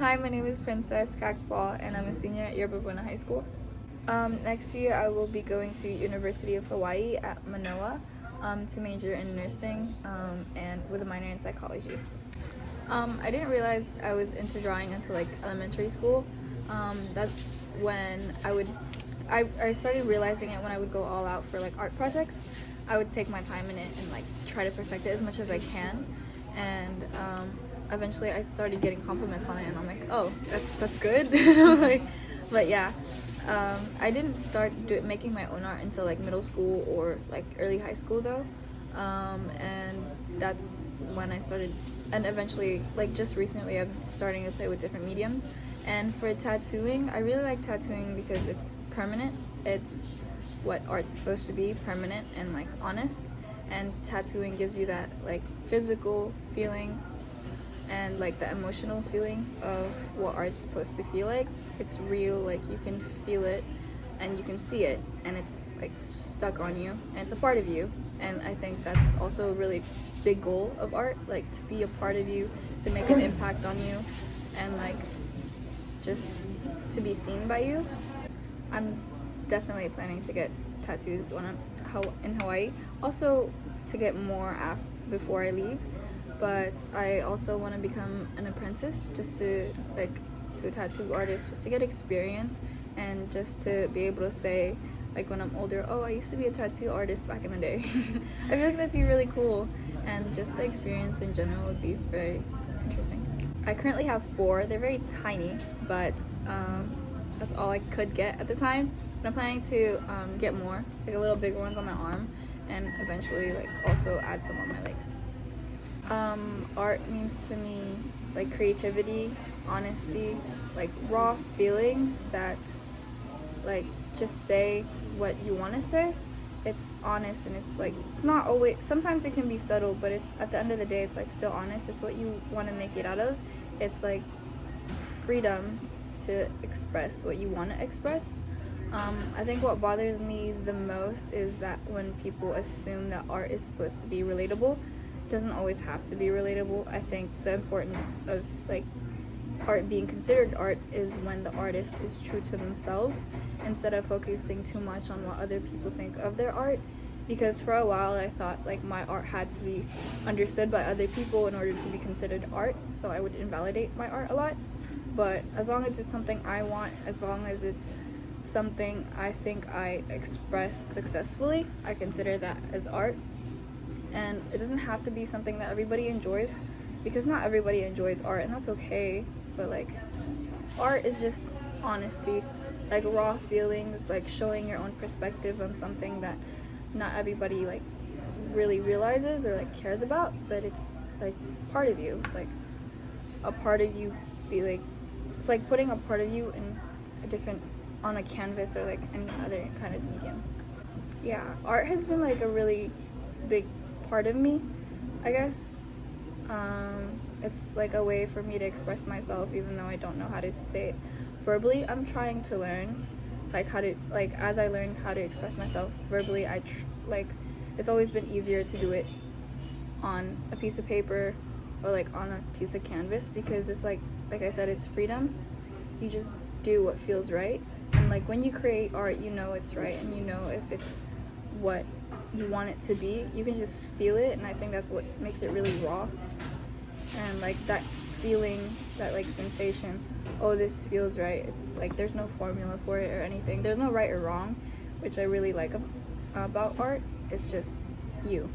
Hi, my name is Princess Cacpal, and I'm a senior at Yerba Buena High School. Next year, I will be going to University of Hawaii at Manoa to major in nursing and with a minor in psychology. I didn't realize I was into drawing until like elementary school. That's when I started realizing it when I would go all out for like art projects. I would take my time in it and like try to perfect it as much as I can, and eventually I started getting compliments on it, and I'm like, oh, that's good. Like, but yeah, I didn't start making my own art until like middle school or like early high school though, and that's when I started. And eventually, like just recently, I'm starting to play with different mediums. And for tattooing, I really like tattooing because it's permanent. It's what art's supposed to be, permanent and like honest. And tattooing gives you that like physical feeling and like the emotional feeling of what art's supposed to feel like. It's real, like you can feel it and you can see it, and it's like stuck on you and it's a part of you. And I think that's also a really big goal of art, like to be a part of you, to make an impact on you, and like just to be seen by you. I'm definitely planning to get tattoos when I'm in Hawaii, also to get more before I leave, but I also want to become an apprentice, just to like to a tattoo artist, just to get experience and just to be able to say like when I'm older, oh, I used to be a tattoo artist back in the day. I feel like that'd be really cool, and just the experience in general would be very interesting. I currently have 4. They're very tiny, but that's all I could get at the time. But I'm planning to get more, like a little bigger ones on my arm, and eventually like also add some on my legs. Art means to me like creativity, honesty, like raw feelings that like just say what you want to say. It's honest, and it's like it's not always, sometimes it can be subtle, but it's at the end of the day it's like still honest. It's what you want to make it out of. It's like freedom to express what you want to express. I think what bothers me the most is that when people assume that art is supposed to be relatable. It doesn't always have to be relatable. I think the importance of like art being considered art is when the artist is true to themselves, instead of focusing too much on what other people think of their art. Because for a while I thought like my art had to be understood by other people in order to be considered art, so I would invalidate my art a lot. But as long as it's something I want, as long as it's something I think I expressed successfully, I consider that as art. And it doesn't have to be something that everybody enjoys, because not everybody enjoys art, and that's okay. But like art is just honesty, like raw feelings, like showing your own perspective on something that not everybody like really realizes or like cares about, but it's like part of you. It's like a part of you be like, it's like putting a part of you in a different, on a canvas or like any other kind of medium. Yeah, art has been like a really big part of me, I guess. It's like a way for me to express myself, even though I don't know how to say it verbally. I'm trying to learn like how to, like as I learn how to express myself verbally, like it's always been easier to do it on a piece of paper or like on a piece of canvas, because it's like I said, it's freedom. You just do what feels right, and like when you create art, you know it's right, and you know if it's what you want it to be. You can just feel it, and I think that's what makes it really raw. And like that feeling, that like sensation, oh, this feels right. It's like there's no formula for it or anything. There's no right or wrong, which I really like about art. It's just you.